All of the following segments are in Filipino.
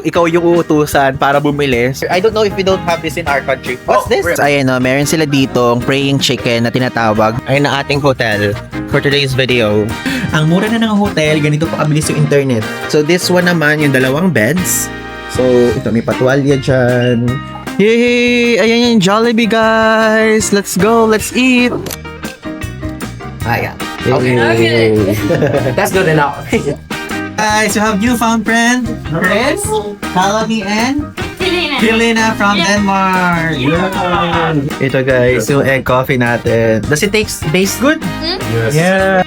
Ikaw yung uutusan para bumili. I don't know if we don't have this in our country. What's this? Ayan o, meron sila dito praying chicken na tinatawag. Ayun na ating hotel for today's video. Ang mura na ng hotel, ganito pa kabilis yung internet. So this one naman, yung dalawang beds. So ito, may patwalya dyan. Yay! Ayan yung Jollibee, guys! Let's go! Let's eat! Ayan. Okay. That's good enough. Guys, you have newfound friend, Chris, Kalami, and Helena from Denmark. Yeah. Ito guys, yung egg coffee natin. Does it taste good? Yes. Yeah.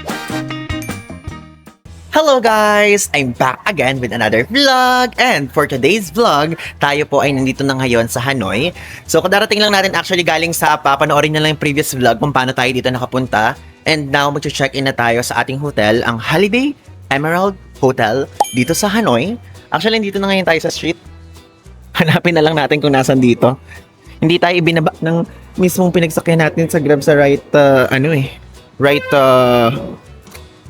Hello guys! I'm back again with another vlog. And for today's vlog, tayo po ay nandito na ngayon sa Hanoi. So kadarating lang natin actually galing sa panoorin na lang yung previous vlog kung paano tayo dito nakapunta. And now mag-check-in na tayo sa ating hotel, ang Holiday Emerald Hotel dito sa Hanoi. Actually, dito na ngayon tayo sa street. Hanapin na lang natin kung nasan dito. Hindi tayo ibinaba ng mismong pinagsakyan natin sa Grab sa right,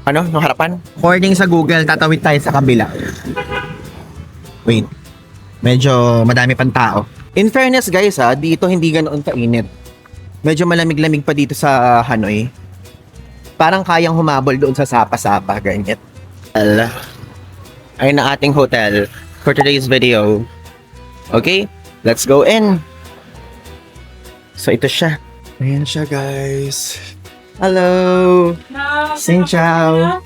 nung harapan. According sa Google, tatawid tayo sa kabila. Wait. Medyo madami pang tao. In fairness guys dito hindi ganoon kainit. Medyo malamig-lamig pa dito sa Hanoi. Parang kayang humabol doon sa sapa-sapa, ganyan. Ayun na ating hotel for today's video. Okay, let's go in. So ito siya. Ayan siya guys. Hello. Xin chào.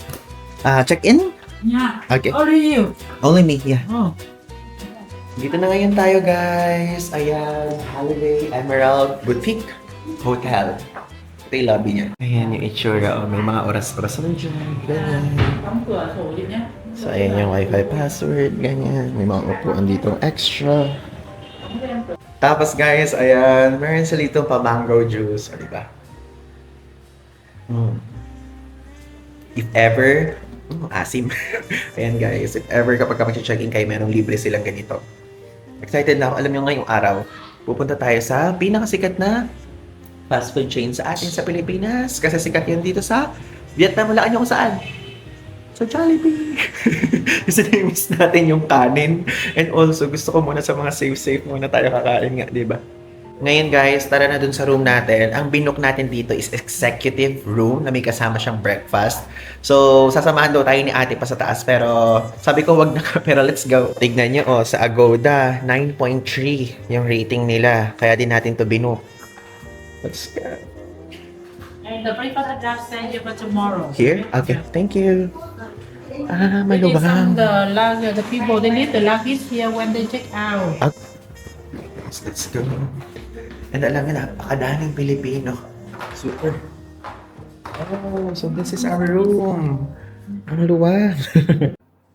Check in? Yeah. Okay. Only you. Only me, yeah. Oh. Dito na ngayon tayo guys. Ayan, Holiday Emerald Boutique Hotel. Ito yung lobby niya. Ayan yung itsura. May mga oras-oras na dyan. Ganyan. So, ayan yung wifi password. Ganyan. May mga upuan dito extra. Tapos guys, ayan. Meron sila dito pa mango juice. O, diba? If ever, asim. Ayan guys, if ever kapag mag-check-in kayo, merong libre silang ganito. Excited na ako. Alam nyo ngayong araw, pupunta tayo sa pinakasikat na fast food chain sa atin sa Pilipinas. Kasi sikat yun dito sa Vietnam. Wala nyo kung saan. Sa Jollibee. Kasi na-miss natin yung kanin. And also, gusto ko muna sa mga safe-safe muna tayo kakain nga, diba? Ngayon guys, tara na dun sa room natin. Ang binook natin dito is executive room na may kasama siyang breakfast. So, sasamahan daw tayo ni ate pa sa taas. Pero, sabi ko wag na ka. Pero let's go. Tignan nyo, sa Agoda, 9.3 yung rating nila. Kaya din natin to binook. Let's go. And the breakfast address send you for tomorrow. Here? Okay, thank you. It is Malubang. on the people, they leave the luggage here when they check out. Let's go. And alam nga, napakadaming Pilipino. Super. Oh, so this is our room. Ang luwag.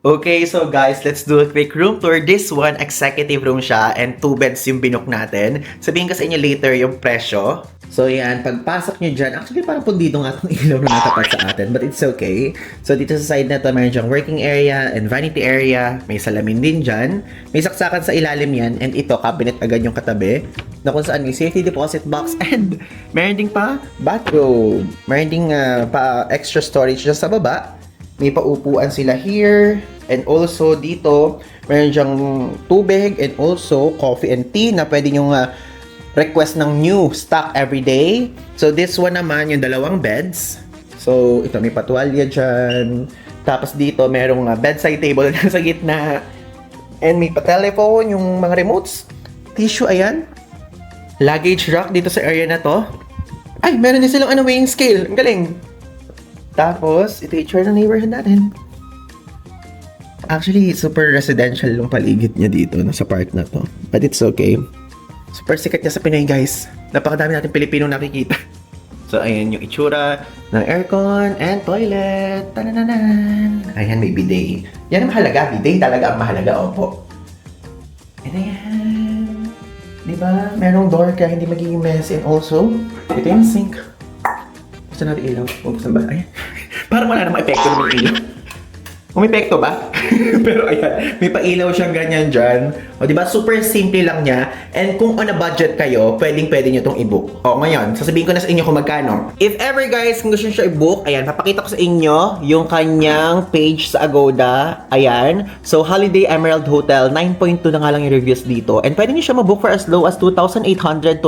Okay, so guys, let's do a quick room tour. This one, executive room siya and 2 beds yung binook natin. Sabihin ko sa inyo later yung presyo. So yan, pagpasok nyo dyan, actually parang pundido nga itong ilaw na natapat sa atin, but it's okay. So dito sa side na to, mayroon dyang working area and vanity area. May salamin din dyan. May saksakan sa ilalim yan. And ito, cabinet agad yung katabi. Na kung saan may safety deposit box and meron ding pa bathroom. Meron ding pa extra storage dyan sa baba. May paupuan sila here. And also dito, meron dyang tubig and also coffee and tea na pwede nyong request ng new stock every day. So this one naman, yung dalawang beds. So ito, may patwalya dyan. Tapos dito, merong bedside table sa gitna. And may pa-telephone, yung mga remotes. Tissue, ayan. Luggage rack dito sa area na to. Ay, meron din silang weighing scale. Ang galing. Tapos, ito yung itsura ng neighborhood natin. Actually, super residential yung paligid niya dito sa park na to. But it's okay. Super sikat niya sa Pinoy, guys. Napakadami natin Pilipino nakikita. So, ayan yung itsura ng aircon and toilet. Tanananan. Ayan, may bidet. Yan ang mahalaga. Bidet talaga ang mahalaga. Opo. And ayan. Diba? Merong door kaya hindi magiging messy. And also, ito yung sink. Gusto natin ilaw. Buksan ba? Ayan. Parang wala namang epekto naman ilaw. Umepekto ba? Pero ayan, may pailaw siyang ganyan dyan. O diba, super simple lang niya. And kung on a budget kayo, pwede nyo itong i-book. O ngayon, sasabihin ko na sa inyo kung magkano. If ever guys, kung gusto nyo siya i-book, ayan, papakita ko sa inyo yung kanyang page sa Agoda. Ayan. So, Holiday Emerald Hotel, 9.2 na nga lang yung reviews dito. And pwede nyo siya mabook for as low as 2,825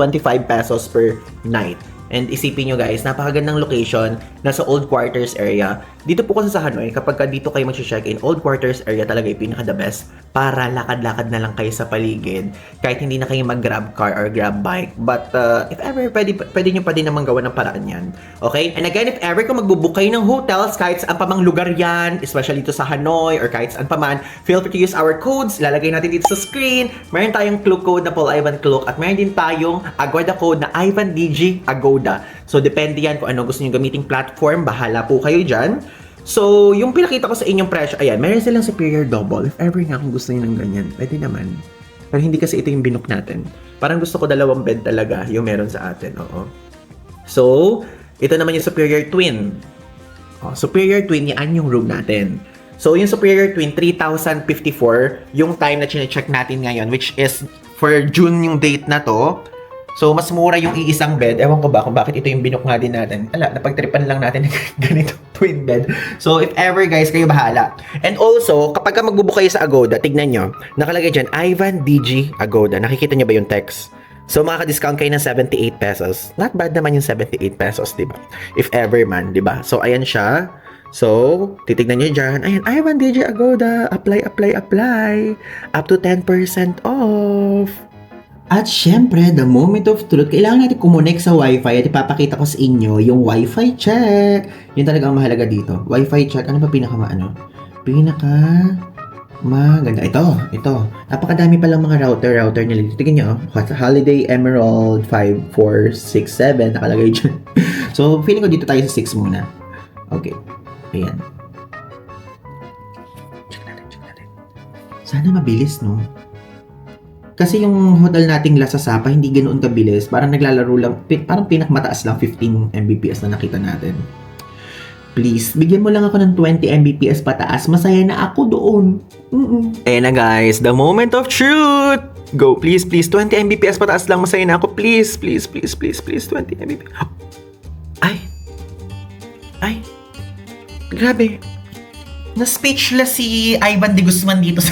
pesos per night. And isipin nyo guys, napakagandang location, nasa Old Quarters area. Dito po kasi sa Hanoi, kapag dito kayo mag-check-in, Old Quarters area talaga yung pinaka-the best para lakad-lakad na lang kayo sa paligid kahit hindi na kayo mag-grab car or grab bike. But if ever, pwede nyo pa din naman gawa ng paraan yan. Okay? And again, if ever kung magbubook kayo ng hotels, kahit saan pa mang lugar yan, especially dito sa Hanoi or kahit saan pa man, feel free to use our codes. Ilalagay natin dito sa screen. Meron tayong Klook code na Paul Ivan Klook at meron din tayong Agoda code na Ivan DG Agoda. So, depende yan kung ano gusto nyo gamiting platform. Bahala po kayo dyan. So, yung pinakita ko sa inyong presyo, ayan, meron silang superior double. If ever nga kung gusto nyo ng ganyan, pwede naman. Pero hindi kasi ito yung binook natin. Parang gusto ko 2 bed talaga yung meron sa atin. Oo. So, ito naman yung superior twin. Superior twin, yan yung room natin. So, yung superior twin, 3,054 yung time na chinecheck natin ngayon, which is for June yung date na to. So, mas mura yung iisang bed. Ewan ko ba kung bakit ito yung binook nga din natin. Ala, napagtripan lang natin ganito twin bed. So, if ever guys, kayo bahala. And also, kapag magbubook kayo sa Agoda, tignan nyo, nakalagay dyan, Ivan DG Agoda. Nakikita nyo ba yung text? So, makaka-discount kayo ng 78 pesos. Not bad naman yung 78 pesos, diba? If ever man, diba? So, ayan siya. So, titignan nyo dyan. Ayan, Ivan DG Agoda. Apply. Up to 10% off. At syempre, the moment of truth, kailangan natin kumonek sa Wi-Fi at ipapakita ko sa inyo yung Wi-Fi check. Yun talaga ang mahalaga dito. Wi-Fi check, ano ba maganda. Ito. Napakadami palang mga router nila. Tingnan nyo, Holiday Emerald 5467, nakalagay dyan. So, feeling ko dito tayo sa 6 muna. Okay. Ayan. Check natin. Sana mabilis, no? Kasi yung hotel nating Lasa Sapa, hindi ganoon kabilis. Parang naglalaro lang, parang pinakmataas lang 15 Mbps na nakita natin. Please, bigyan mo lang ako ng 20 Mbps pataas. Masaya na ako doon. Ayan na guys, the moment of truth! Go, please, 20 Mbps pataas lang. Masaya na ako. Please, 20 Mbps. Ay, grabe. Na-speechless si Ivan de Guzman dito.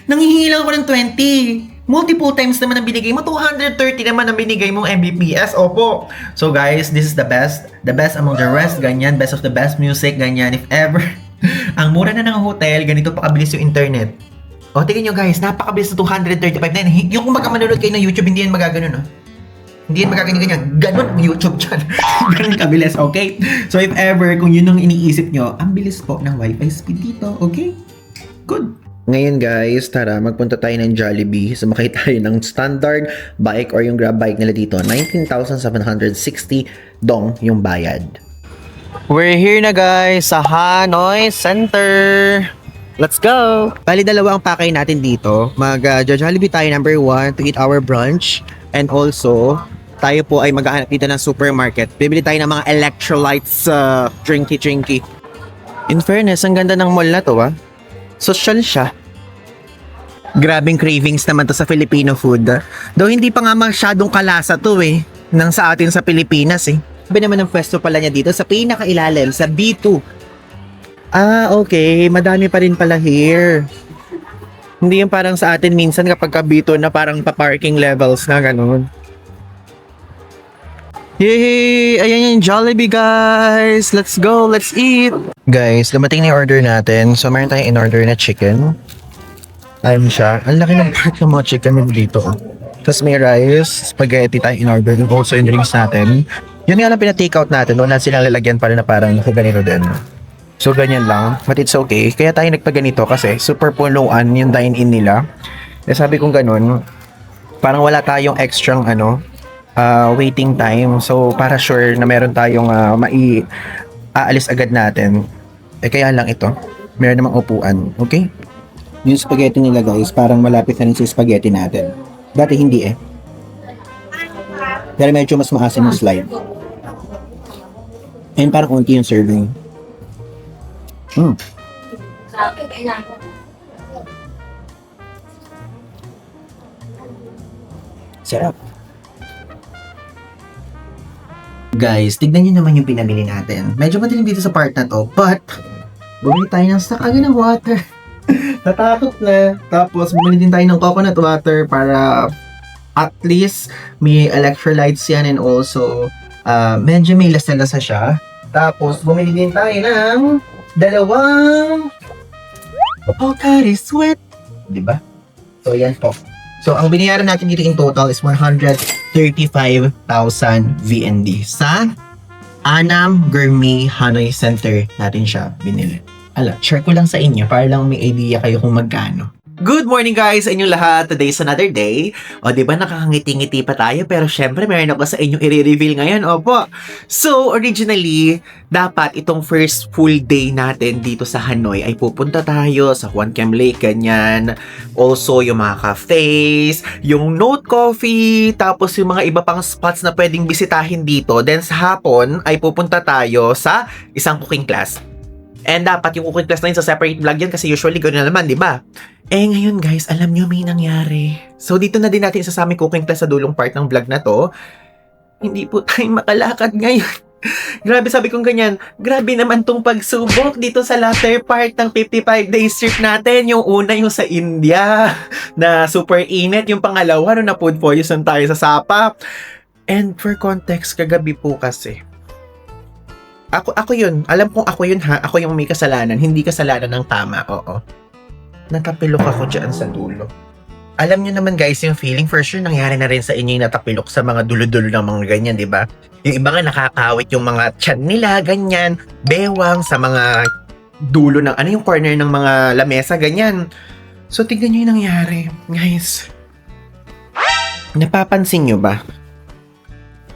Nanghihingi lang ako ng 20. Multiple times naman ang binigay mo. 230 naman ang binigay mong Mbps. Opo. So guys, this is the best. The best among the rest. Ganyan. Best of the best music. Ganyan. If ever. Ang mura na ng hotel. Ganito pa kabilis yung internet. O, tingnan nyo guys. Napakabilis na 235 na. Yung kung manonood kayo ng YouTube, hindi yan magaganon. Hindi yan magaganyan. Ganon YouTube dyan. Ganon kabilis. Okay? So if ever, kung yun ang iniisip nyo, ang bilis po ng Wi-Fi speed dito. Okay? Good. Ngayon guys, tara magpunta tayo ng Jollibee. Sumakay tayo ng standard bike or yung grab bike nila dito. 19,760 dong yung bayad. We're here na guys sa Hanoi Center. Let's go! Bali, 2 ang pakay natin dito. Mag-Jollibee tayo number 1 to eat our brunch. And also, tayo po ay maghahanap dito ng supermarket. Bibili tayo ng mga electrolytes, drinky. In fairness, ang ganda ng mall na to, Social siya. Grabing cravings naman to sa Filipino food. Though hindi pa nga masyadong kalasa to nang sa atin sa Pilipinas Sabi naman ng pwesto pala niya dito sa pinakailalim, sa B2. Okay. Madami pa rin pala here. Hindi yung parang sa atin minsan kapag B2 na parang pa-parking levels na ganun. Yay! Ayan yung Jollibee guys! Let's go! Let's eat! Guys, dumating na yung order natin. So, meron tayong in-order na chicken. Ayun siya. Ang laki ng part ng mga chicken dito. Tapos may rice, spaghetti tayong in-order. And also yung drinks natin. Yun nga lang pina-take out natin. Wala silang lalagyan pala na parang ganito din. So, ganyan lang. But it's okay. Kaya tayo nagpaganito kasi super punuan yung dine-in nila. Eh, sabi kong ganun, parang wala tayong extrang waiting time. So, para sure na meron tayong aalis agad natin. Eh, kaya lang ito. Meron namang upuan. Okay? Yung spaghetti nila guys, parang malapit na rin sa spaghetti natin. Dati hindi Pero medyo mas maasim yung slide. And parang unti yung serving. Sarap. Guys, tignan nyo naman yung pinamili natin. Medyo madilim dito sa part na to, but bumili tayo ng stock agad ng water. Natakot na. Tapos, bumili din tayo ng coconut water para at least may electrolytes yan and also medyo may lasa-lasa siya. Tapos, bumili din tayo ng dalawang Pocari Sweat. Diba? So, yan po. So, ang binayaran natin dito in total is 135,000 VND sa Annam Gourmet Hanoi Center natin siya binili. Share ko lang sa inyo para lang may idea kayo kung magkano. Good morning guys sa inyong lahat. Today's another day. O diba nakakangiti-ngiti pa tayo pero syempre meron ako sa inyong i-reveal ngayon. Opo. So originally, dapat itong first full day natin dito sa Hanoi ay pupunta tayo sa Juan Cam Lake, ganyan. Also yung mga cafes, yung Note Coffee, tapos yung mga iba pang spots na pwedeng bisitahin dito. Then sa hapon ay pupunta tayo sa isang cooking class. And dapat yung cooking class na yun sa separate vlog yan kasi usually gano'n naman, di ba? Eh ngayon guys, alam nyo may nangyari. So dito na din natin sa aming cooking class sa dulong part ng vlog na to. Hindi po tayo makalakad ngayon. Grabe, sabi kong ganyan. Grabe naman tong pagsubok dito sa latter part ng 55 days trip natin. Yung una yung sa India na super init. Yung pangalawa no na food poison tayo sa Sapa. And for context, kagabi po kasi Ako yun. Alam kong ako yun ha. Ako yung may kasalanan. Hindi kasalanan ng tama. Oo. Natapilok ako dyan sa dulo. Alam nyo naman guys, yung feeling for sure nangyari na rin sa inyo yung natapilok sa mga dulo-dulo ng mga ganyan, di ba? Yung iba nga nakakawit yung mga tiyan nila, ganyan. Bewang sa mga dulo ng, yung corner ng mga lamesa, ganyan. So, tignan nyo yung nangyari. Guys. Napapansin nyo ba?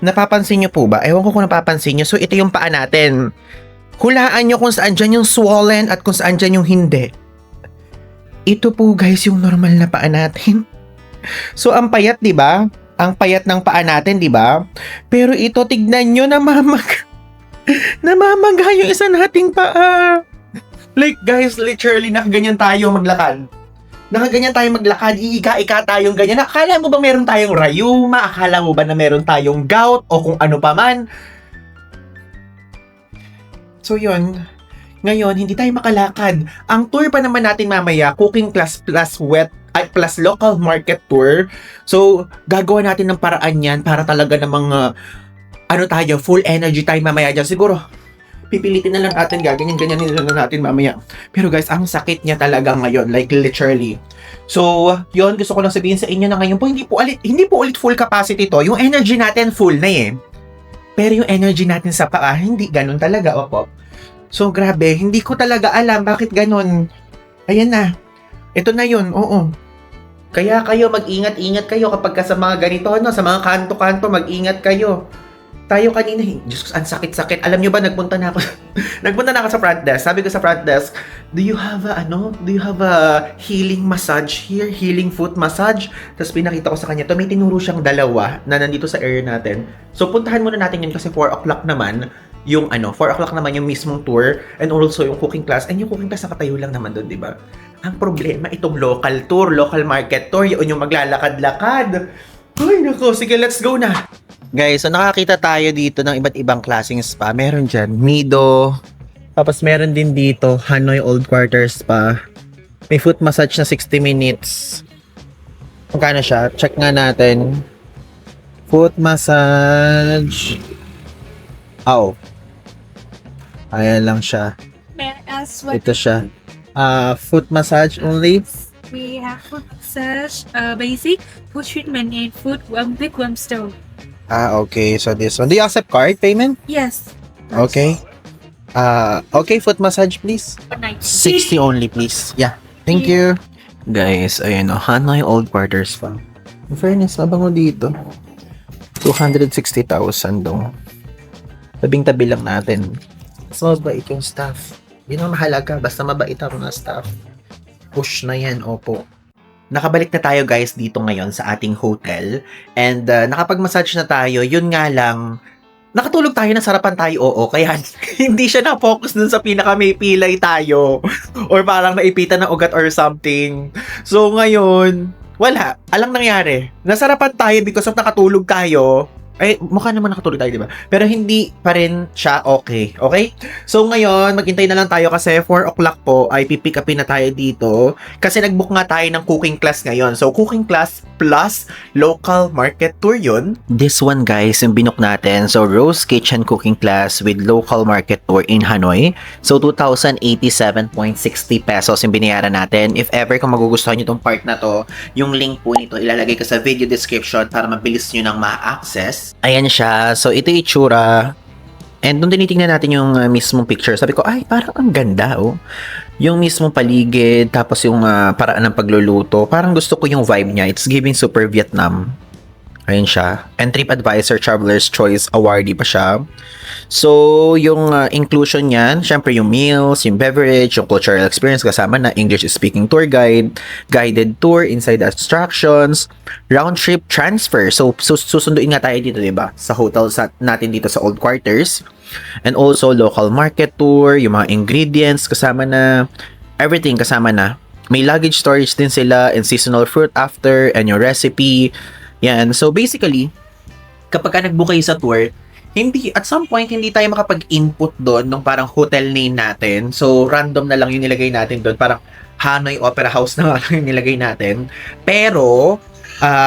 Napapansin nyo po ba? Ewan ko kung napapansin nyo. So, ito yung paa natin. Hulaan nyo kung saan dyan yung swollen at kung saan dyan yung hindi. Ito po guys yung normal na paa natin. So, ang payat, di ba? Ang payat ng paa natin, di ba? Pero ito, tignan nyo, namamaga yung isa nating paa. Like guys, literally, nakaganyan tayo maglakad. Nakaganyan tayo maglakad, iika-ika tayong ganyan. Akala mo ba meron tayong rayuma? Akala mo ba na meron tayong gout? O kung ano pa man? So yun, ngayon, hindi tayo makalakad. Ang tour pa naman natin mamaya, cooking class plus plus local market tour. So, gagawa natin ng paraan yan para talaga namang, tayo, full energy tayo mamaya dyan. Siguro, pipilitin na lang natin, gaganyan-ganyan na lang natin mamaya. Pero guys, ang sakit niya talaga ngayon, like literally. So, yun, gusto ko lang sabihin sa inyo na ngayon po, hindi po ulit full capacity to. Yung energy natin full na eh. Pero yung energy natin sa paa, hindi ganun talaga, opo. So, grabe, hindi ko talaga alam bakit ganun. Ayan na. Ito na yun, oo. Kaya kayo, mag-ingat-ingat kayo kapag ka sa mga ganito, sa mga kanto-kanto, mag-ingat kayo. Tayo kanina, Diyos ko, ang sakit-sakit. Alam nyo ba, nagpunta na ako sa front desk. Sabi ko sa front desk, do you have a healing massage here? Healing foot massage? Tapos pinakita ko sa kanya, may tinuro siyang dalawa na nandito sa area natin. So, puntahan muna natin yun kasi 4 o'clock naman yung 4 o'clock naman yung mismong tour and also yung cooking class. And yung cooking class nakatayo lang naman doon, di ba? Ang problema, itong local tour, local market tour, yun yung maglalakad-lakad. Ay, nako, sige, let's go na. Guys, so nakakita tayo dito ng iba't ibang klaseng spa. Meron dyan, Mido. Tapos meron din dito, Hanoi Old Quarters Spa. May foot massage na 60 minutes. Magkano siya? Check nga natin. Foot massage. Oh. Ayan lang siya. May I ask what Ito siya. Foot massage only. we have? Foot massage, basic, foot treatment, and foot big warm stove. Okay. So this one. Do you accept card payment? Yes. Okay. Okay, foot massage please. 60 only please. Yeah. Thank you. Guys, ayun o. Hanoi Old Quarters pa. In fairness, mabango dito. 260,000 daw. Tabing-tabi lang natin. Mas mabait yung staff. Yun ang mahalaga. Basta mabait ang mga staff. Push na yan, opo. Nakabalik na tayo guys dito ngayon sa ating hotel. And nakapag-massage na tayo. Yun nga lang, nakatulog tayo, nasarapan tayo, oo. Kaya hindi siya na-focus dun sa pinaka may pilay tayo. Or parang naipitan ng ugat or something. So ngayon, wala. Alang nangyari. Nasarapan tayo because of nakatulog tayo. Ay, mukha naman nakatulog tayo, di ba? Pero hindi pa rin siya okay. Okay? So, ngayon, maghintay na lang tayo kasi 4 o'clock po ay pipick upin na tayo dito. Kasi nag-book nga tayo ng cooking class ngayon. So, cooking class plus local market tour yun. This one, guys, yung binook natin. So, Rose Kitchen Cooking Class with local market tour in Hanoi. So, 2,087.60 pesos yung binayaran natin. If ever kung magugustuhan nyo itong part na to, yung link po nito ilalagay ko sa video description para mabilis nyo nang ma-access. Ayan siya. So, ito yung itsura. And nung tinitingnan natin yung mismong picture, sabi ko, ay, parang ang ganda, oh. Yung mismong paligid, tapos yung paraan ng pagluluto. Parang gusto ko yung vibe niya. It's giving super Vietnam. Ayan siya. And TripAdvisor Traveler's Choice Awardee pa siya. So, yung inclusion niyan, syempre yung meals, yung beverage, yung cultural experience kasama na English speaking tour guide, guided tour inside the attractions, round trip transfer. So susunduin nga tayo dito, 'di ba? Sa hotel natin dito sa Old Quarters. And also local market tour, yung mga ingredients kasama na, everything kasama na. May luggage storage din sila and seasonal fruit after and your recipe. Yan. So basically, kapag ka nag-book kayo sa tour, at some point, hindi tayo makapag-input doon ng parang hotel name natin. So, random na lang yung nilagay natin doon. Parang Hanoi Opera House na lang yung nilagay natin. Pero,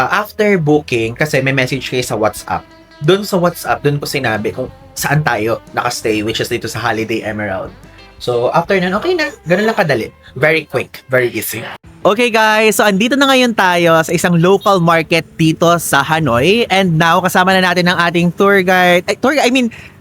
after booking, kasi may message kayo sa WhatsApp. Doon sa WhatsApp, doon po sinabi kung saan tayo nakastay, which is dito sa Holiday Emerald. So, after nun, okay na. Ganun lang kadali. Very quick. Very easy. Okay guys, so andito na ngayon tayo sa isang local market dito sa Hanoi. And now, kasama na natin ang ating tour guide.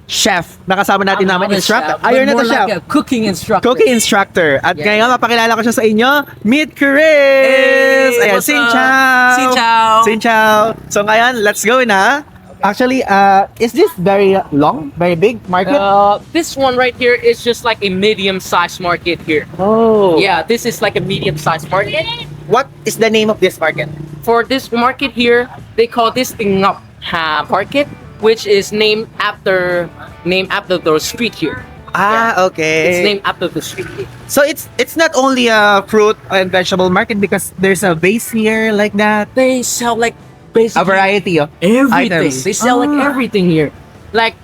Chef. Nakasama natin naman instructor. Ayun na to, chef. Like a cooking instructor. Cooking instructor. At ngayon, mapakilala ko siya sa inyo. Meet Chris! Ayan, what's Xin up? Chow! Xin Chow! Xin Chow! So ngayon, let's go na. Actually, is this very long? Very big market? This one right here is just like a medium-sized market here. Oh. Yeah, this is like a medium-sized market. What is the name of this market? For this market here, they call this Ngap Market, which is named after the street here. Okay. It's named after the street here. So it's not only a fruit and vegetable market because there's a vase here like that. They sell like A basically variety of everything. items. They sell like everything here,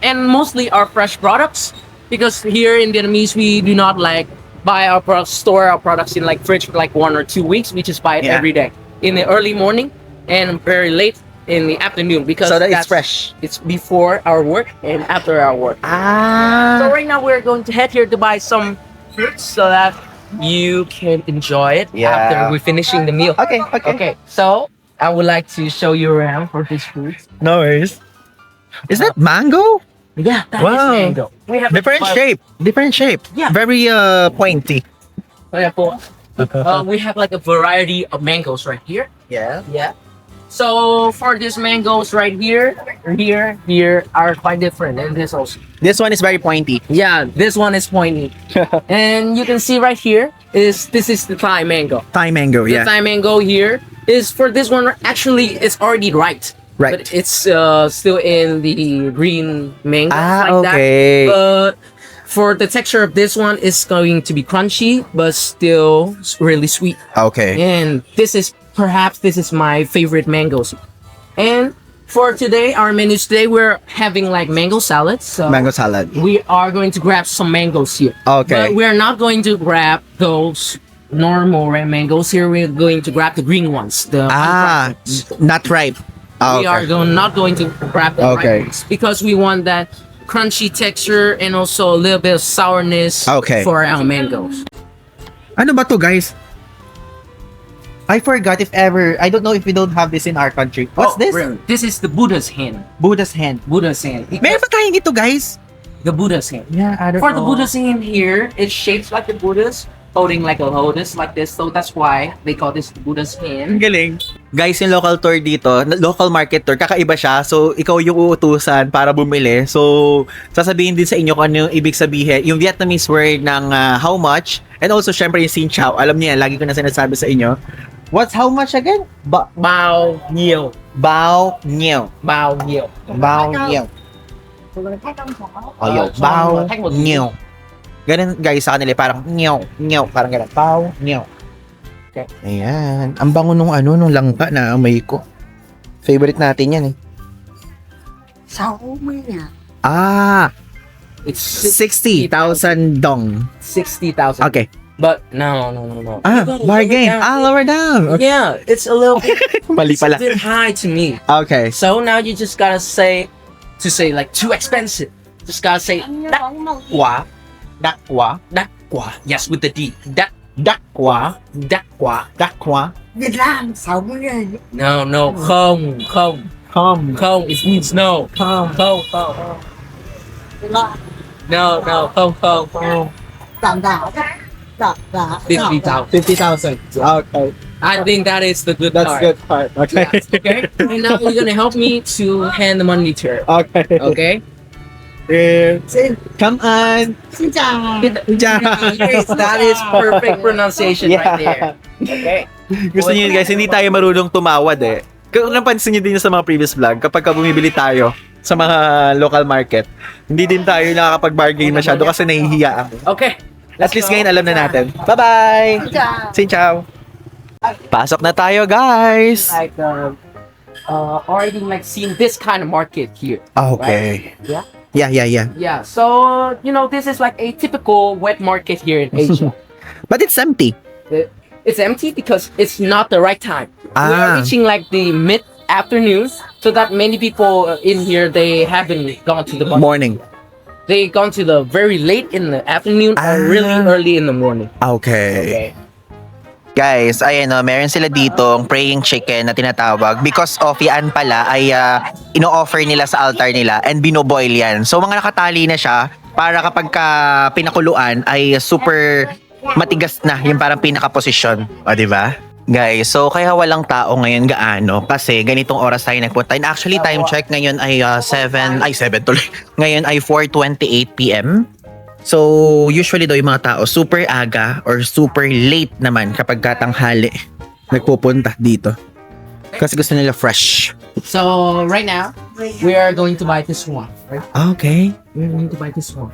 and mostly our fresh products, because here in Vietnamese we do not like buy our products, store our products in like fridge for like 1 or 2 weeks. We just buy it Yeah. every day in the early morning and very late in the afternoon, because So that it's that's fresh. It's before our work and after our work. So Ah. right now we're going to head here to buy some fruits so that you can enjoy it Yeah. after we're finishing the meal. Okay. Okay, so I would like to show you around for this fruit. No worries. Is that mango? Yeah, that is Wow. mango. We have Different shape. Different shape. Yeah. Very pointy. We have like a variety of mangoes right here. Yeah. Yeah. So for these mangoes right here are quite different, and this also. This one is very pointy. Yeah, this one is pointy, and you can see right here this is the Thai mango. Thai mango. The Thai mango here is for this one. Actually, it's already ripe. Right. But it's still in the green mango. Okay. But for the texture of this one, it's going to be crunchy, but still really sweet. Okay. And this is my favorite mangoes. And for today, our menus today, we're having like mango salad. So Mango salad. we are going to grab some mangoes here. Okay. But we're not going to grab those normal red mangoes here. We're going to grab the green ones. The unripe ones. Not ripe. We are not going to grab the Okay. ripe ones because we want that crunchy texture and also a little bit of sourness Okay. for our mangoes. Ano ba to, guys? I forgot if ever. I don't know if we don't have this in our country. What's this? Really? This is the Buddha's hand. Buddha's hand. Buddha's hand. Meron ba tayong ito, guys? The Buddha's hand. Yeah, I don't For the Buddha's hand here, it's shaped like the Buddha's, holding like a lotus like this. So that's why they call this the Buddha's hand. Galing. Guys, yung local tour dito, local market tour, kakaiba siya. So, ikaw yung uutusan para bumili. So, sasabihin din sa inyo kung ano yung ibig sabihin. Yung Vietnamese word ng how much. And also, syempre, yung Xin Chow. Alam niyo yan, lagi ko na sinasabi sa inyo. What's how much again? Bao nhiều. Bao nhiêu. Bao nhiều. Bao nhiêu. Oh, yo, bao, nyo. Ganun guys sa kanila, parang nyo, parang ganun. Bao, nyo. Okay. Ayan. Ang bango nung nung langka na amoy ko. Favorite natin yan eh. Ah, It's 60,000 dong. 60,000. Okay. But no. Ah, You gotta bargain. lower down. Lower down. Okay. Yeah, it's a little bit, Mali it's pala. a bit high to me. Okay. So now you just gotta say like too expensive. Just gotta say dakwa, Dakwa. yes, with the D. Dakwa. Dakwa. Dakwa. No, không. Come. It means no. Không. No, không. 50,000. 50,000. Okay. I think that is the good That's part. good part. Okay. Yes, okay. And now you're gonna help me to hand the money to her. Okay. Okay. Come on. Yes, that is perfect pronunciation right there. Okay. Gusto niyo guys, hindi tayo marunong tumawad eh. Kung napansin niyo din sa mga previous vlog, kapag bumibili tayo sa mga local market, hindi din tayo nakakapag-bargain masyado kasi nahihiya ako. Okay. At least ngayon alam na natin. Bye-bye! Xin ciao! Pasok na tayo guys! Like already like seen this kind of market here. Okay. Yeah. Yeah. Yeah. So this is like a typical wet market here in Asia. But it's empty. It's empty because it's not the right time. We are reaching like the mid-afternoon, so that many people in here they haven't gone to the market. Morning. They gone to the very late in the afternoon or really early in the morning. Okay. Guys, ayan meron sila ditong praying chicken na tinatawag because of yan pala ay ino-offer nila sa altar nila and binoboil yan. So mga nakatali na siya para kapag pinakuluan ay super matigas na yung parang pinaka-posisyon. O, diba? Guys, so kaya walang tao ngayon gaano kasi ganitong oras tayo nagpunta. And actually, time check ngayon ay 7 tuloy. Ngayon ay 4:28 PM. So, usually daw yung mga tao super aga or super late naman kapag katanghali nagpupunta dito. Kasi gusto nila fresh. So right now we are going to buy this one. Right? Okay. We're going to buy this one.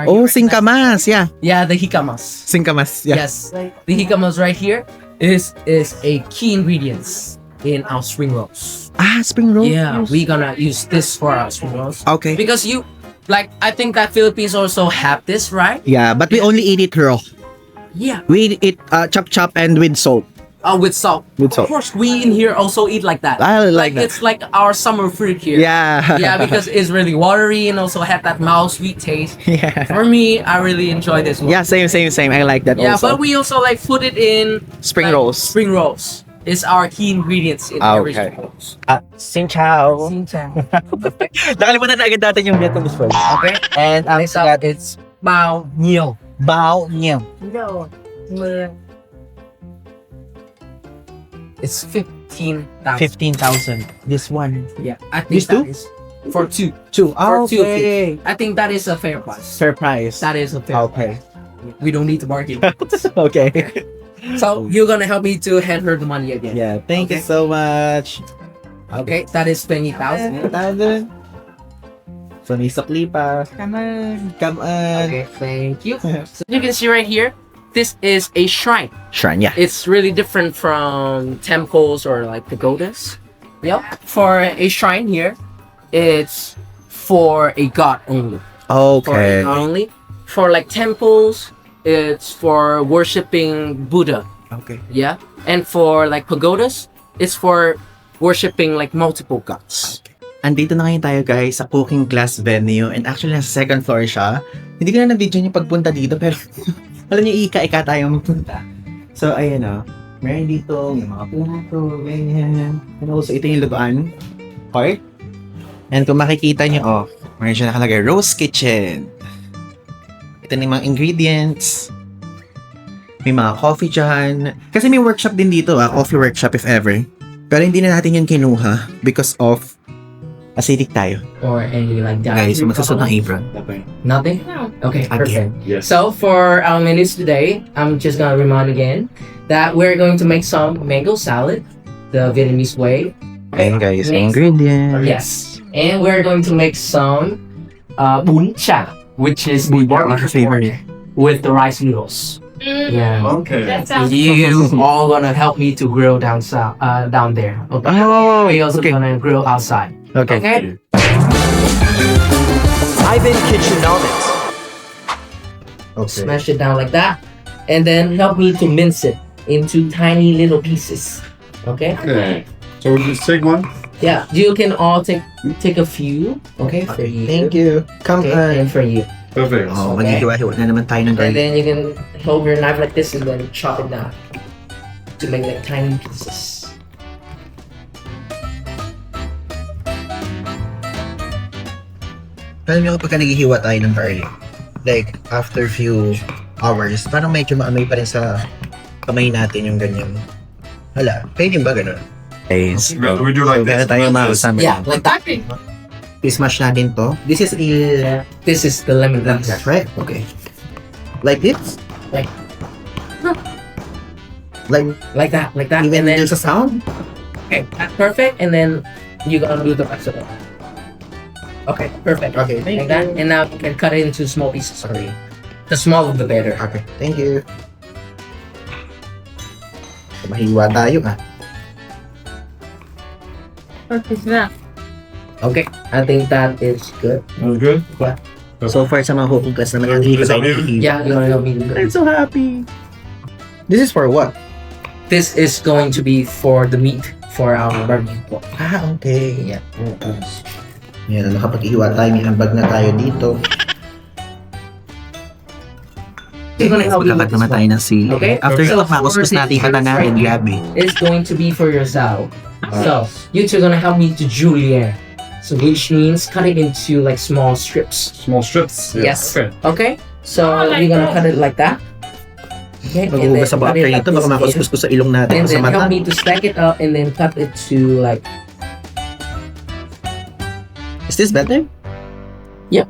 Oh, singkamas. Yeah. Yeah, the hikamas. Singkamas. Yeah. Yes, the hikamas right here is a key ingredients in our spring rolls. Ah, spring roll. Yeah, we're gonna use this for our spring rolls Okay. because I think that Philippines also have this, right? Yeah, but we only eat it raw. Yeah. We eat it chop and with salt. With salt. With salt. Of course, we in here also eat like that. I like that. It's like our summer fruit here. Yeah. Yeah, because it's really watery and also have that mild sweet taste. Yeah. For me, I really enjoy this one. Yeah, same. I like that Yeah, also. but we also like put it in Spring like, rolls. Spring rolls. It's our key ingredients in every Okay. spring rolls. Xin chao. Nakalimutan na agad natin yung Vietnamese word. Okay. And Next up, it's bao nhiều. bao nhiêu. It's 15,000. 15,000. This one. Yeah, I think These two? that is for two. Two. For two of Okay. it. I think that is a fair price. Fair price. That is a fair Okay. price. We don't need to bargain. Okay. So you're gonna help me to hand her the money again. Yeah, thank you Okay. so much. Okay, that is 20,000. 10,000. So, may sukli pa. Come on. Okay, thank you. So you can see right here, this is a shrine. Shrine, yeah. It's really different from temples or like pagodas. Yep. For a shrine here, it's for a god only. For a Okay. god only. For like temples, it's for worshiping Buddha. Okay. Yeah. And for like pagodas, it's for worshiping like multiple gods. Andito na ngayon tayo guys sa cooking class venue and actually nasa second floor siya. Hindi ko na na-video yung pagpunta dito pero alam niyo ika-ika tayo magpunta. So ayan meron dito yung mga plato, ganyan. And also ito yung lutuan part. And kung makikita niyo meron siya nakalagay Rose Kitchen. Ito na yung mga ingredients. May mga coffee dyan. Kasi may workshop din dito coffee workshop if ever. Pero hindi na natin yun kinuha because of acidic tayo. Or any like that. Guys, magsasunod ng apron. Nothing? Okay, Again. perfect. So for our menus today, I'm just gonna remind again that we're going to make some mango salad, the Vietnamese way. Ayan guys, Next. ingredients. Yes. And we're going to make some bún chả, which is the barbecue pork with the rice noodles. Yeah. Okay. That sounds You all gonna help me to grill down down there. Okay. Oh, We also okay. gonna grill outside. Okay. Okay. Ivan Kitchenomics. Okay. Smash it down like that, and then help me to mince it into tiny little pieces. Okay. Okay. So we'll just take one. Yeah. You can all take a few. Okay. For you. Thank you. Come Okay. on. And for you. Perfect. Oh, Okay. maghihiwa-hiwa na naman tayo ng And garlic. then you can hold your knife like this and then chop it down to make like tiny pieces. Alam niyo kapag naghihiwa tayo ng garlic, like, after few hours, parang medyo maamoy pa rin sa kamay natin yung ganyan. Hala, pwede ba ganun? Guys, We do like kaya this. tayo mga kasama. Yeah, like that. I-smash natin to. This is This is the lemongrass. that's right? Okay. Like this? Like- Like, Like that. even and then there's a sound? okay, that's perfect. And then you gonna do the rest of it. Okay, perfect. Okay, Like that. And now you can cut it into small pieces. Sorry. The smaller the better. Okay, thank you. Mahiwa tayo ah. Perfect na. Okay, I think that is good. That was good. So far sa mga cooking class naman, hindi ko tayo nahihiwa. Yeah, you're gonna help me do I'm good. so happy. This is for what? This is going to be for the meat for our barbecue pork. Ah, okay. Yeah. Yan, nakapag-ihiwa tayo. May ambag na tayo dito. You're gonna help me with this naman tayo one. ng sili. Okay. After So, ito, makuskus for natin the katangarin. right Grabe. It's going to be for yourself. So you two gonna help me to julienne. So which means cut it into like small strips. Small strips. Yes. Okay. Okay. So Oh, like you're gonna that. cut it like that. Okay. Mag-uugas sa cut after it like nito, baka this makuskus ko sa ilong natin in. o And sa then help mata. me to stack it up and then cut it to like Is this better? Yep.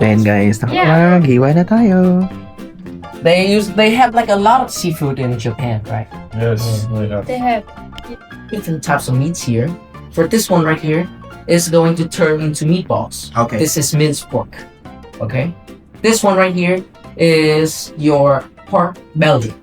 Then guys, Yeah. hiwa na tayo. they have like a lot of seafood in Japan, right? Yes. Yeah. They have Different types of meats here. For this one right here, is going to turn into meatballs. Okay. This is minced pork. Okay. This one right here is your pork belly.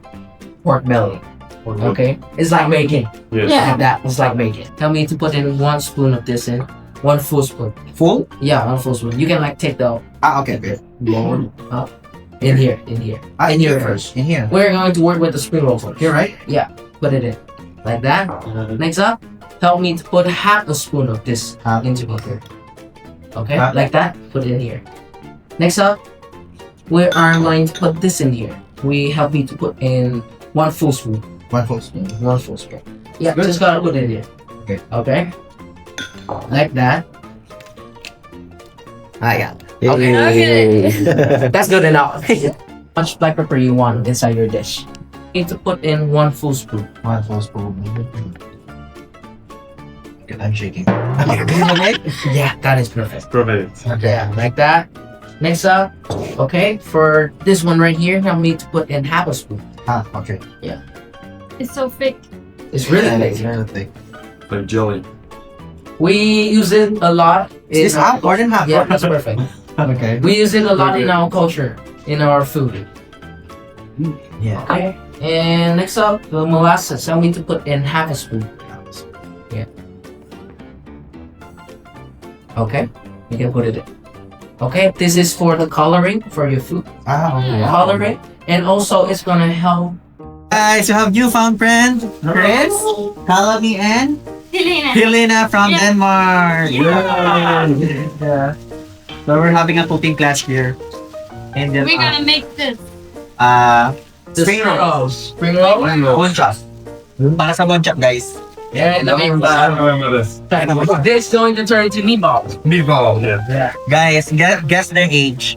Pork belly. Okay. It's like bacon. Yes. Yeah. Like that. It's like bacon. Tell me to put in 1 spoon of this in. 1 full spoon. Full? Yeah, 1 full spoon. You can like take the Ah, okay. Okay. bowl up. In here. Ah, In here first. In here. We're going to work with the spring roll first. Here, right? Put it in. Like that. Next up, help me to put half a spoon of this Half. into here. Okay, Half. like that. Put it in here. Next up, we are going to put this in here. We help me to put in 1 full spoon. 1 full spoon. 1 full spoon. Yeah, Good. just gotta put it in here. Okay. Okay. Like that. Ah, yeah. Okay. That's good enough. How much black pepper you want inside your dish? You need to put in 1 full spoon. 1 full spoon. Okay, I'm shaking. Okay. Yeah, that is perfect. Perfect. Yeah, like that. Next up, okay, for this one right here, help me to put in half a spoon. Ah, okay. it's so thick. It's really It's big. really thick. Like jelly. We use it a lot. Is this half? More than half? Yeah, that's perfect. Okay. We use it a lot in our culture, in our food. Yeah. Okay. And next up, the molasses. Help me to put in half a spoon. Okay, you can put it in. Okay, this is for the coloring for your food. Ah, okay. Coloring, and also it's gonna help. Guys, you have newfound friend, Chris, Kalami, and Helena. Helena from Yeah. Denmark. Yeah. So we're having a cooking class here. And then, We're gonna make this. The spring rolls. Spring roll. Bonchop. Para sa bonchop, guys. Yeah, I remember this. this going to turn into meatballs. Meatball. Yeah. Guys, guess their age.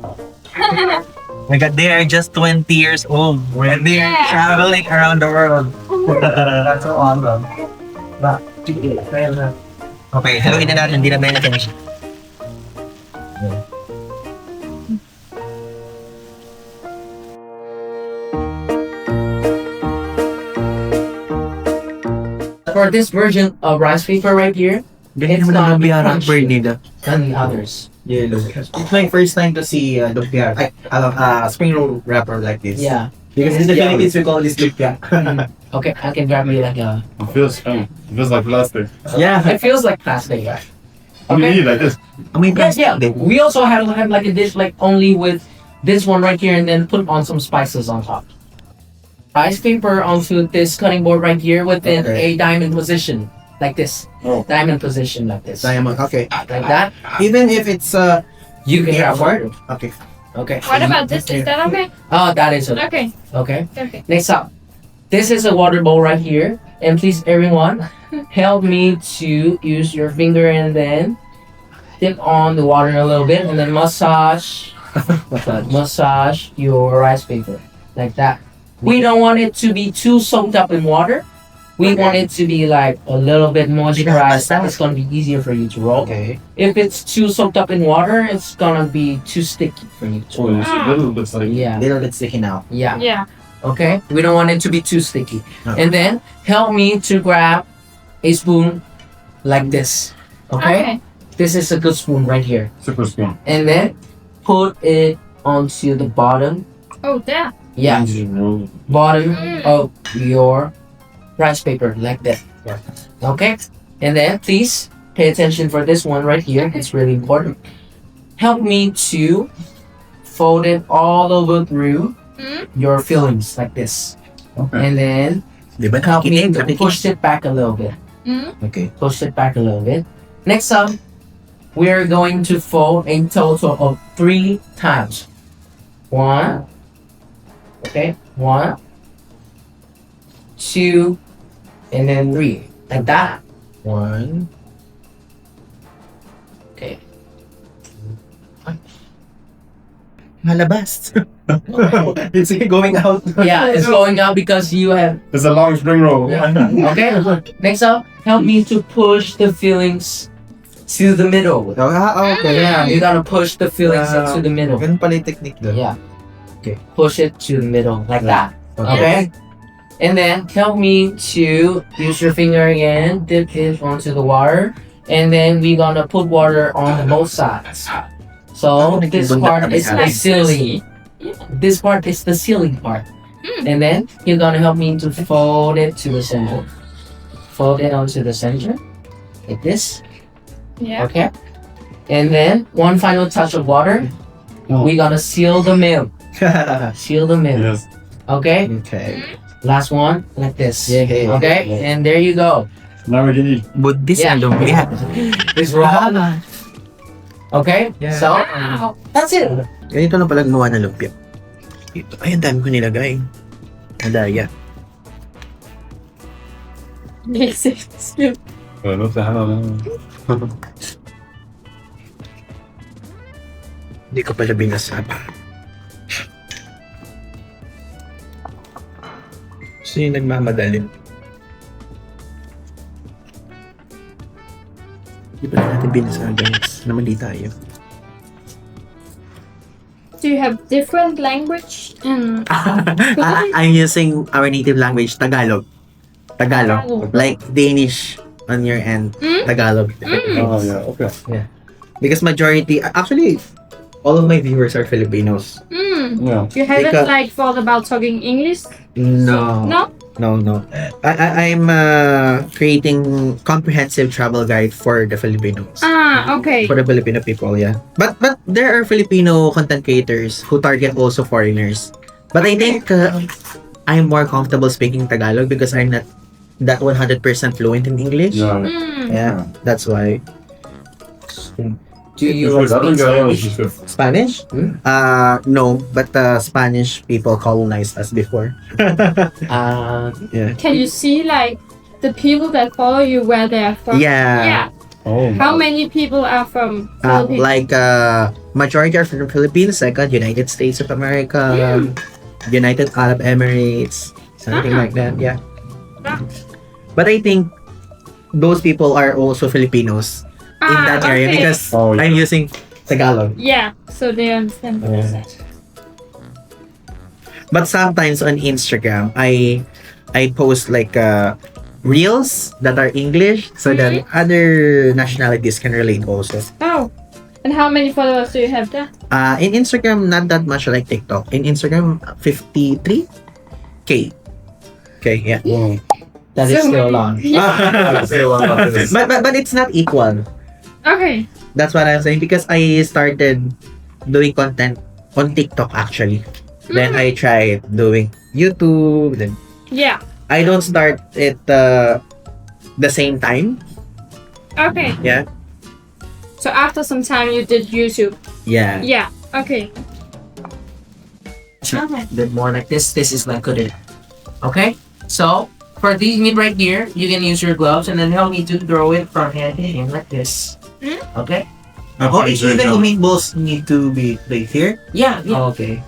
My God, they are just 20 years old when they are Yeah. traveling around the world. That's so awesome. Okay, haluin na natin. Hindi na ba na finish? for this version of rice paper right here, Ganyan It's naman gonna ang be lumpia ng crunchy. bird nila. than the others. Yellow. It's my first time to see lumpia, spring roll wrapper like this. Yeah. Because in the Philippines we call this lumpia. Okay, I can grab you like a. It feels like plastic. Yeah. It feels like plastic. You Okay. eat like this. Amoy Yeah, plastic yeah. din. We also have like a dish like only with this one right here, and then put on some spices on top. Rice paper onto this cutting board right here within Okay. a diamond position, like this. Oh. Diamond position like this. Diamond. Okay. Like that. Even if it's You can grab one. okay. Okay. What about this? Is that okay? Oh, that is it. Okay. Okay. Okay. Next up, this is a water bowl right here, and please everyone, help me to use your finger and then dip on the water a little bit, and then massage your rice paper like that. We don't want it to be too soaked up in water. We want it to be like a little bit moisturized. That is gonna be easier for you to roll. Okay. If it's too soaked up in water, it's gonna be too sticky for you to Oh, roll. it's a little bit like Yeah. Little bit sticky now. Yeah. Yeah. Okay? We don't want it to be too sticky. No. And then help me to grab a spoon like this. Okay? This is a good spoon right here. super spoon. And then put it onto the bottom. Oh, there. Yeah, Mm. bottom of your rice paper like that. Okay? And then please pay attention for this one right here. It's really important. Help me to fold it all over through your fillings like this. Okay. And then Di ba help me to nakikinig? push it back a little bit. Okay. Push it back a little bit. Next up, we're going to fold a total of 3 times. 1. Okay. 1, 2, and then 3. Like that. 1. Okay. Malabas. It's going out. Yeah, it's going out because you have. It's a long spring roll. Okay. Next up, help me to push the fillings to the middle. Okay. Yeah, you gotta push the fillings Yeah. into the middle. Ganun pala yung technique doon. Yeah. Okay. Push it to the middle like that. Okay. Okay. And then help me to use your finger again, dip it onto the water, and then we're gonna put water on both sides. So this part is the sealing. This part is the sealing part. And then you're gonna help me to fold it to the center. Fold it onto the center. Like this. Yeah. Okay. And then one final touch of water. We're gonna seal the mill. Seal the mill. Yes. Okay. Okay. Last one, like this. Yeah. Okay, and there you go. Now we can eat. Buddhist Yeah. na lumpia. It's raw. Okay, Yeah. so that's it. Ganito na pala gumawa ng lumpia. Ito, ay, ang dami ko nilagay. Madaya. Yes, it's good. Ano sa halo? Hindi ko pala binasaba. So yung nagmamadali. Hindi pala natin binasa, guys. Namali tayo. Do you have different language? I'm using our native language, Tagalog. Tagalog. Like Danish on your end. Tagalog. Oh yeah. Okay. Because majority, actually, all of my viewers are Filipinos. Yeah. You haven't Because- like thought about talking English? No. No? No. I'm creating comprehensive travel guide for the Filipinos. Okay. For the Filipino people, yeah. But there are Filipino content creators who target also foreigners. But I think I'm more comfortable speaking Tagalog because I'm not that 100% fluent in English. Yeah. Yeah, that's why. Do you Sure, that speak one Spanish? is good. Spanish? No, but Spanish people colonized us before. Yeah. Can you see like the people that follow you where they are from? Yeah. Oh. How many people are from Philippines? Like majority are from the Philippines, second United States of America, United Arab Emirates, something like that. Yeah. But I think those people are also Filipinos in that area okay. because Oh, yeah. I'm using Tagalog. Yeah, so they understand. But sometimes on Instagram, I post like reels that are English so that other nationalities can relate also. Oh. And how many followers do you have there? In Instagram, not that much like TikTok. In Instagram, 53K. Okay, yeah. That is So still many. long. But it's not equal. Okay. That's what I'm saying because I started doing content on TikTok actually. Then I tried doing YouTube. Then Yeah. I don't start it the same time. Okay. Yeah. So after some time you did YouTube. Yeah. Yeah. Okay. Okay. Bit more like this. This is like good. Okay. So for these meat right here, you can use your gloves and then help me to throw it from hand to hand like this. Okay. Oh, even the meatballs need to be placed here. Yeah. Yeah. Okay.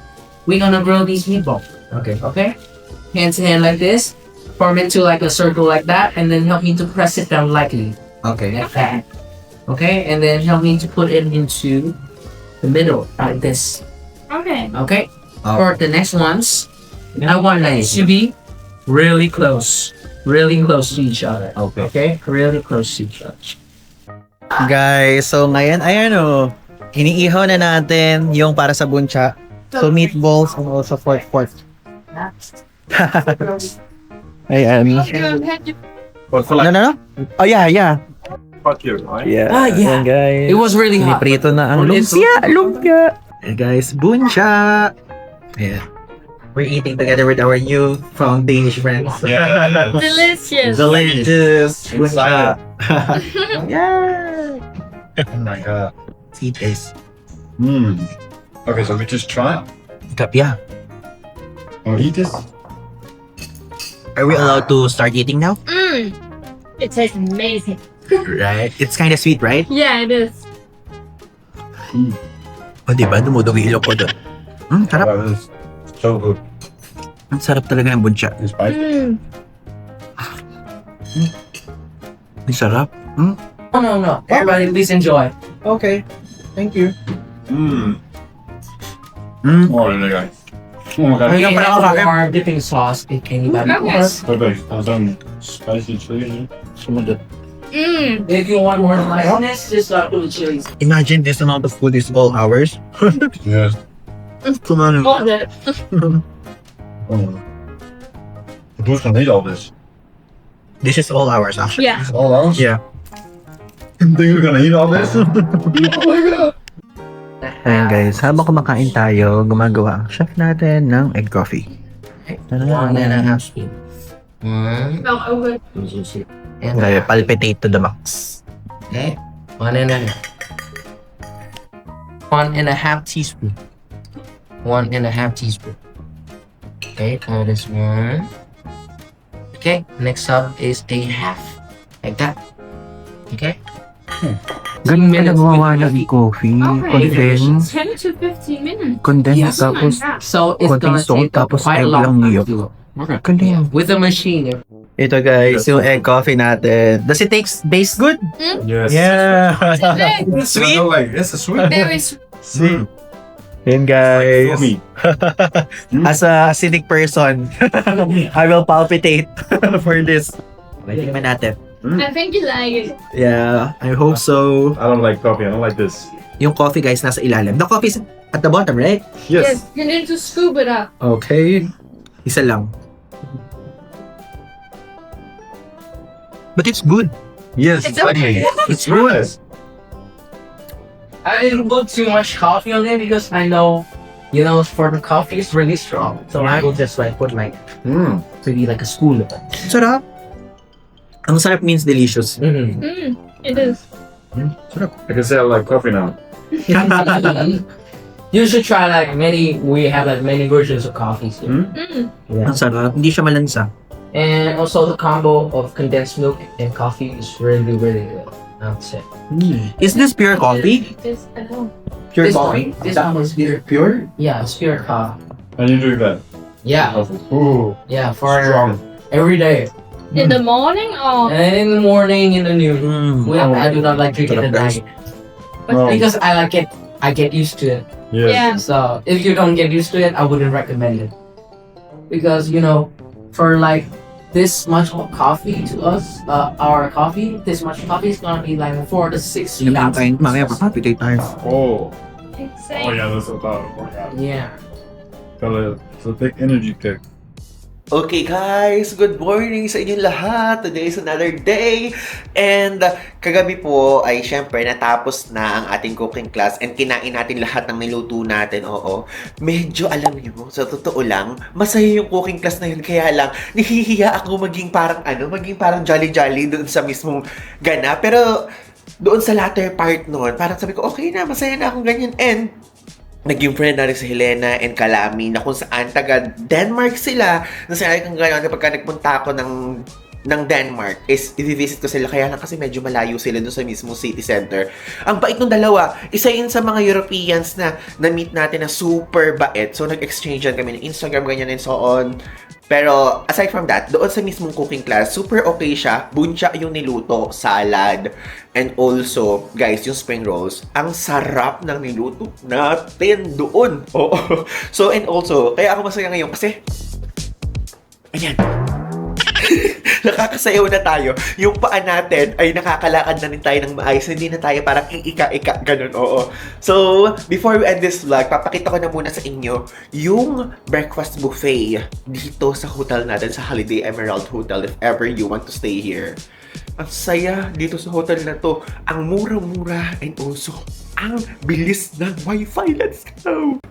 We're gonna grill these meatballs. Okay. Okay. Hand to hand like this. Form into like a circle like that, and then help me to press it down lightly Okay. like that. Okay. And then help me to put it into the middle like this. Okay. Okay. Oh. For the next ones, I want it to be really close to each other. Okay. Okay, really close to each other. Guys, so ngayon, ayan o. Iniihaw na natin yung para sa buncha. So meatballs and also pork. Ayan. No. Oh yeah. Fuck you, right? Yeah. Ah, yeah. Ayan, guys. It was really hot. Piniprito na ang It's- lumpia. Ayan, guys, buncha. Ayan. We're eating together with our new from Danish friends. Yeah. Delicious. Delicious. Buncha. Excited. Yeah. Oh my god. See this. Okay, so we just try it. Yeah. Or eat this? Are we allowed to start eating now? It tastes amazing. Right. It's kind of sweet, right? Yeah, it is. O, diba? Dumudugi ilong ko doon. Sarap. Oh, this is so good. Ang sarap talaga ng buncha. It's spicy. Ang sarap. No. Everybody, please enjoy. Okay. Thank you. Oh, really guys. Oh my god. We Ayun, have parang kakain. our dipping sauce. It can be Yes. Perfect. Some spicy chili. Some of the If you want more spiciness, just start with the chilies. Imagine this amount of food is all ours. yes. Come on. Love it. Oh. Who's gonna eat all this? This is all ours, actually. Yeah. It's all ours? Yeah. You think we're gonna eat all this? Oh my god. Ayan guys, habang kumakain tayo, gumagawa ang chef natin ng egg coffee. 1.5 spoon. No, over. And Ngayon, palpitate to the max. okay, 1.5 teaspoon. 1.5 teaspoon. Okay, that is one. Okay, next up is a half. Like that. Okay. Ganun ka minutes nagawa with ng coffee. Okay. Condense. 10 to 15 minutes. Condense Yes. tapos So it's konting gonna salt, take up tapos quite a egg long lang time niyo. to do. Galing. With the machine. Ito guys, yung egg coffee natin. Does it taste good? Yes. Yeah. Sweet? No way. This is sweet. Very sweet. Sweet. Yan guys. Me. As a acidic person, I will palpitate for this. Tingnan natin. I think you like it. Yeah, I hope so. I don't like coffee. I don't like this. Yung coffee guys nasa ilalim. The coffee is at the bottom, right? Yes. You need to scoop it up. Okay. Isa lang. But it's good. Yes. It's okay. It's good. I didn't put too much coffee on it because I know, for the coffee it's really strong. So I will just like put like maybe like a spoon of it. Sarap. Ang sarap means delicious. It is. I can say I like coffee now. You should try we have like many versions of coffees here. Ang sarap. Hindi siya malansa. And also the combo of condensed milk and coffee is really, really good. I would say. Is this pure coffee? It's at home. Pure This coffee? one- this one is pure? Yeah, it's pure coffee. And you drink that? Yeah, Ooh. yeah, for Strong. every day. In the morning or And in the morning, in the noon. I do not like drinking at night Oh. because I get used to it. Yes. yeah. So if you don't get used to it, I wouldn't recommend it. Because for like this much of coffee to us, our coffee, this much coffee is gonna be like 4 to 6 ounces. Mamaya papapitay tayo. Oh. Insane. Oh yeah, that's what I thought. Yeah. It's a big energy kick. Okay guys, good morning sa inyong lahat. Today is another day. And kagabi po ay syempre natapos na ang ating cooking class and kinain natin lahat ng niluto natin. Oo. Medyo alam niyo, sa totoo lang, masaya yung cooking class na yun. Kaya lang, nahihiya ako maging parang jolly-jolly doon sa mismong gana. Pero doon sa latter part noon, parang sabi ko, okay na, masaya na akong ganyan. And naging friend na rin si Helena and Kalami na kung saan taga Denmark sila. Nasabi kong gano'n kapag nagpunta ako ng Denmark is i-visit ko sila. Kaya lang kasi medyo malayo sila doon sa mismo city center. Ang bait ng dalawa, isa yun sa mga Europeans na na-meet natin na super bait. So nag-exchange kami ng Instagram, ganyan and so on. Pero aside from that, doon sa mismong cooking class, super okay siya. Buncha yung niluto, salad, and also, guys, yung spring rolls, ang sarap ng niluto natin doon. Oo. So, and also, kaya ako masaya ngayon kasi, ayan, nakakasayaw na tayo. Yung paa natin ay nakakalakad na rin tayo ng maayos. Hindi na tayo parang ika-ika, ganun, oo. So, before we end this vlog, papakita ko na muna sa inyo yung breakfast buffet dito sa hotel natin, sa Holiday Emerald Hotel, if ever you want to stay here. Ang saya dito sa hotel na to. Ang mura-mura and also ang bilis ng wifi. Let's go!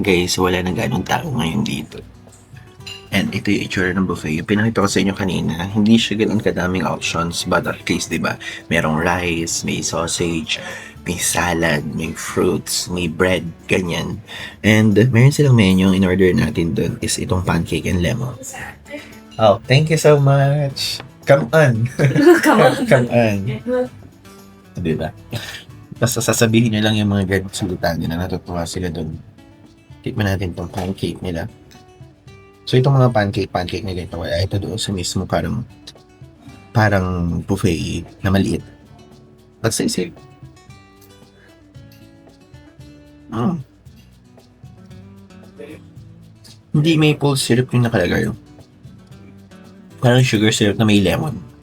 Guys, wala nang ganong tao ngayon dito. And ito yung itsura ng buffet. Yung pinakita ko sa inyo kanina, hindi siya ganoon kadaming options. But at least, di ba, merong rice, may sausage, may salad, may fruits, may bread, ganyan. And meron silang menu. In order natin dun is itong pancake and lemon. Oh, thank you so much. Come on. Come on. Di ba? Basta sasabihin nyo lang yung mga ganong salutan nyo na natutuwa sila dun. Tikman natin itong pancake nila. So, itong mga pancake nila ito, ay ito doon sa mismo parang buffet na maliit. Let's say. Hindi maple syrup yung nakalagay. Parang sugar syrup na may lemon.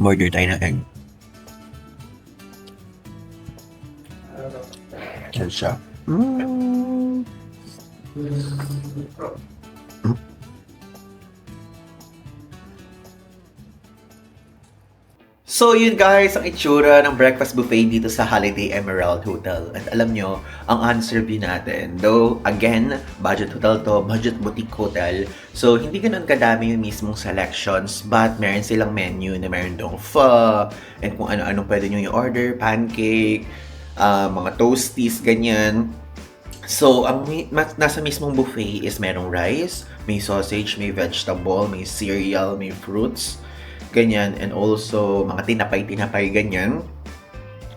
Order tayo ng egg. Yan siya. So yun guys, ang itsura ng breakfast buffet dito sa Holiday Emerald Hotel. At alam nyo, ang unserved natin, though again, budget hotel to, budget boutique hotel. So hindi ganun kadami yung mismong selections, but meron silang menu na meron dong pho, and kung ano-anong pwede nyo i-order, pancake, mga toasties, ganyan. So, ang nasa mismong buffet is merong rice, may sausage, may vegetable, may cereal, may fruits, ganyan, and also mga tinapay, ganyan.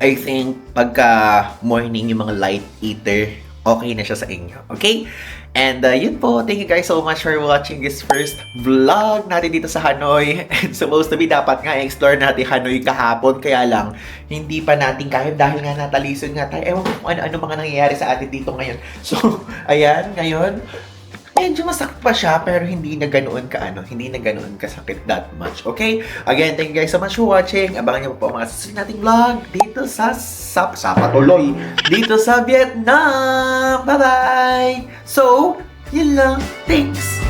I think pagka morning yung mga light eater, okay na siya sa inyo. Okay? And yun po, thank you guys so much for watching this first vlog natin dito sa Hanoi. And supposed to be, dapat nga i-explore natin Hanoi kahapon. Kaya lang, hindi pa natin kaya dahil nga natalison nga tayo. Ewan ko kung ano-ano mga nangyayari sa atin dito ngayon. So, ayan, ngayon, medyo masakit pa siya, pero hindi na ganoon kasakit that much. Okay? Again, thank you guys so much for watching. Abangan niyo po ang mga susunod nating vlog dito sa Patuloy, dito sa Vietnam. Bye-bye! So, yun lang. Thanks!